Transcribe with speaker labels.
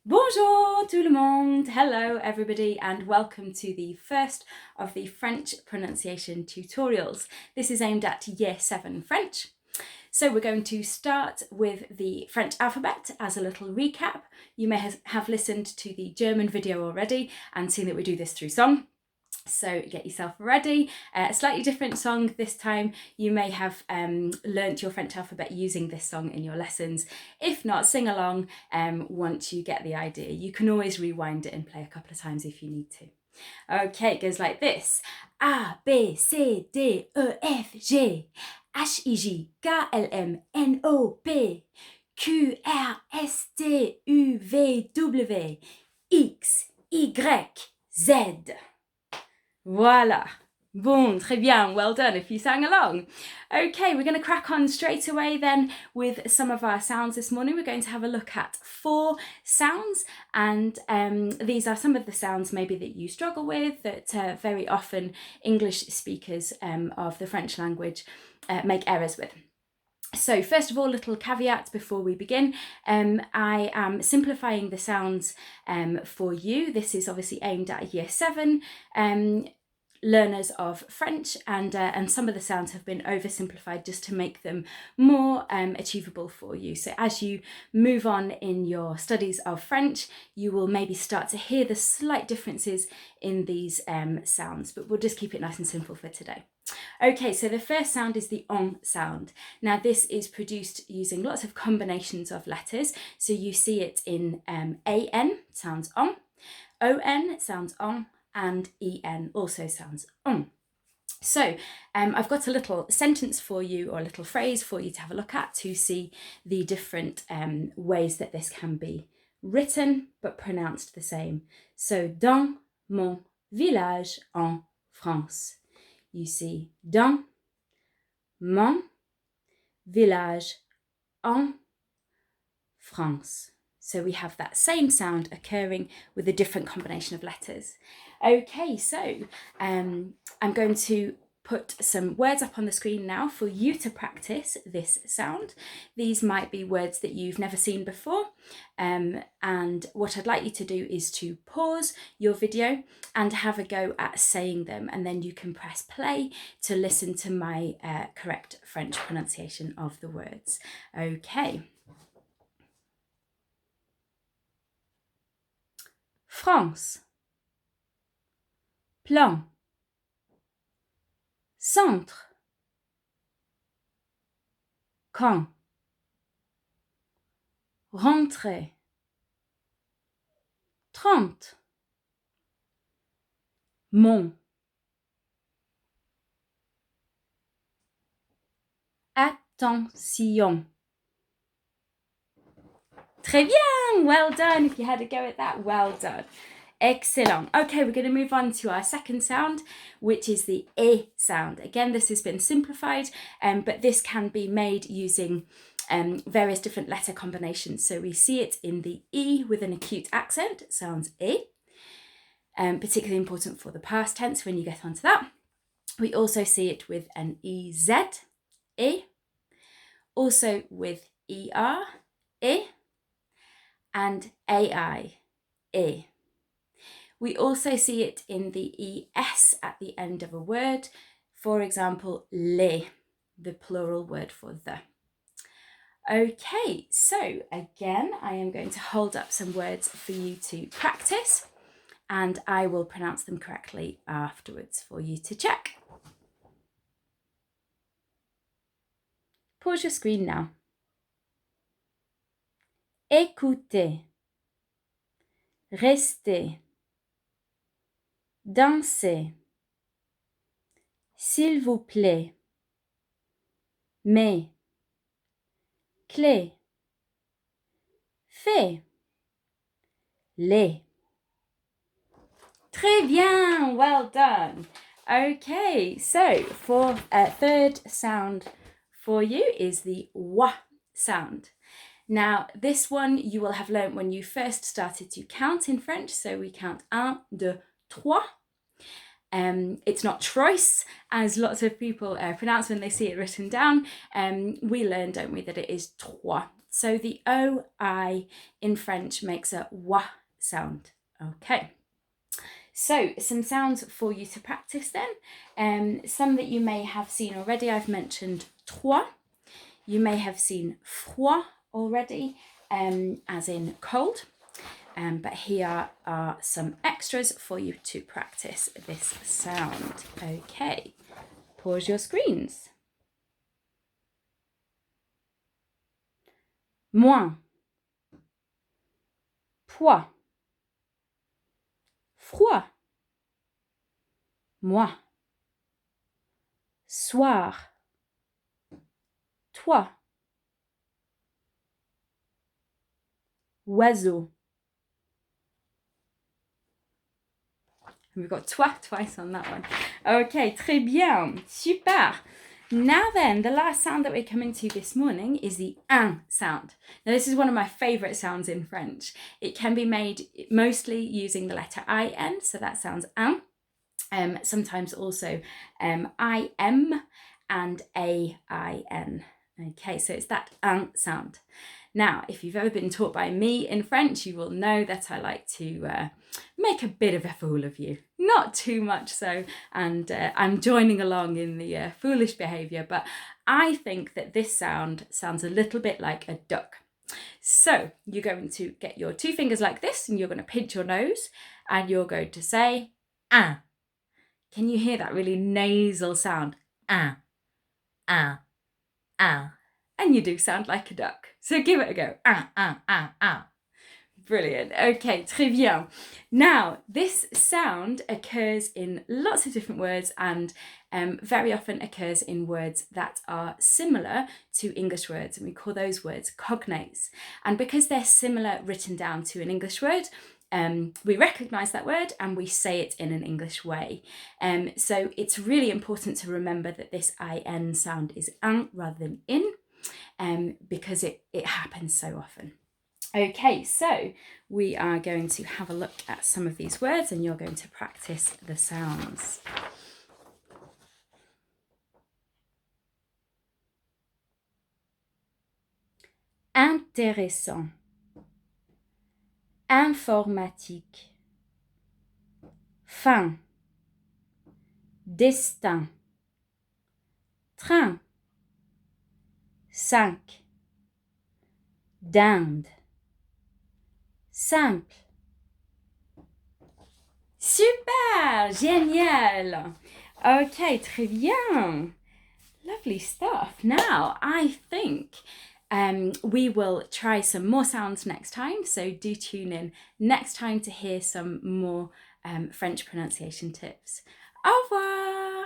Speaker 1: Bonjour tout le monde! Hello everybody and welcome to the first of the French pronunciation tutorials. This is aimed at Year 7 French. So we're going to start with the French alphabet as a little recap. You may have listened to the German video already and seen that we do this through song. So get yourself ready. A slightly different song this time. You may have learnt your French alphabet using this song in your lessons. If not, sing along once you get the idea. You can always rewind it and play a couple of times if you need to. Okay, it goes like this. A, B, C, D, E, F, G, H, I, J, K, L, M, N, O, P, Q, R, S, T, U, V, W, X, Y, Z. Voila. Boom, très bien, well done if you sang along. Okay, we're going to crack on straight away then with some of our sounds this morning. We're going to have a look at 4 sounds, and these are some of the sounds maybe that you struggle with, that very often English speakers of the French language make errors with. So first of all, little caveat before we begin. I am simplifying the sounds for you. This is obviously aimed at Year 7 learners of French, and some of the sounds have been oversimplified just to make them more achievable for you. So as you move on in your studies of French, you will maybe start to hear the slight differences in these sounds, but we'll just keep it nice and simple for today. Okay, so the first sound is the on sound. Now this is produced using lots of combinations of letters. So you see it in AN, sounds on, ON sounds on, and EN also sounds on. So I've got a little sentence for you, or a little phrase for you to have a look at to see the different ways that this can be written but pronounced the same. So, dans mon village en France. You see, dans mon village en France. So we have that same sound occurring with a different combination of letters. Okay, so I'm going to put some words up on the screen now for you to practice this sound. These might be words that you've never seen before, and what I'd like you to do is to pause your video and have a go at saying them, and then you can press play to listen to my correct French pronunciation of the words. Okay. France, plan, centre, camp, rentrée, 30, mont, attention. Très bien, well done. If you had a go at that, well done. Excellent. Okay, we're going to move on to our second sound, which is the E sound. Again, this has been simplified, but this can be made using various different letter combinations. So we see it in the E with an acute accent, it sounds E, particularly important for the past tense when you get onto that. We also see it with an EZ, E, also with ER, E, and AI, E. We also see it in the ES at the end of a word. For example, les, the plural word for the. Okay, so again, I am going to hold up some words for you to practice, and I will pronounce them correctly afterwards for you to check. Pause your screen now. Écoutez, restez, dansez, s'il vous plaît, mais, clé, fait, les. Très bien, well done. Okay, so for a third sound for you is the wa sound. Now, this one you will have learnt when you first started to count in French. So we count 1, 2, 3. It's not trois, as lots of people pronounce when they see it written down. We learn, don't we, that it is trois. So the O-I in French makes a wa sound. Okay. So some sounds for you to practice then. Some that you may have seen already. I've mentioned trois. You may have seen froid already, as in cold. But here are some extras for you to practice this sound. Okay, pause your screens. Moins, poids, froid, moi, soir, toi, oiseau. We've got toi twice on that one. Okay, très bien, super. Now then, the last sound that we're coming to this morning is the un sound. Now this is one of my favourite sounds in French. It can be made mostly using the letter in, so that sounds un. Sometimes also im and ain. Okay, so it's that un sound. Now, if you've ever been taught by me in French, you will know that I like to make a bit of a fool of you. Not too much so, and I'm joining along in the foolish behaviour, but I think that this sound sounds a little bit like a duck. So you're going to get your two fingers like this, and you're going to pinch your nose, and you're going to say, ah. Can you hear that really nasal sound? Ah, ah, ah. And you do sound like a duck. So give it a go. Ah, ah, ah, ah. Brilliant. Okay, très bien. Now, this sound occurs in lots of different words and very often occurs in words that are similar to English words, and we call those words cognates. And because they're similar written down to an English word, we recognise that word and we say it in an English way. So it's really important to remember that this in sound is un rather than in, because it happens so often. Okay, so we are going to have a look at some of these words and you're going to practice the sounds. Intéressant, informatique, fin, destin, train, 5, dinde, simple. Super, génial. Okay, très bien. Lovely stuff. Now, I think we will try some more sounds next time, so do tune in next time to hear some more French pronunciation tips. Au revoir!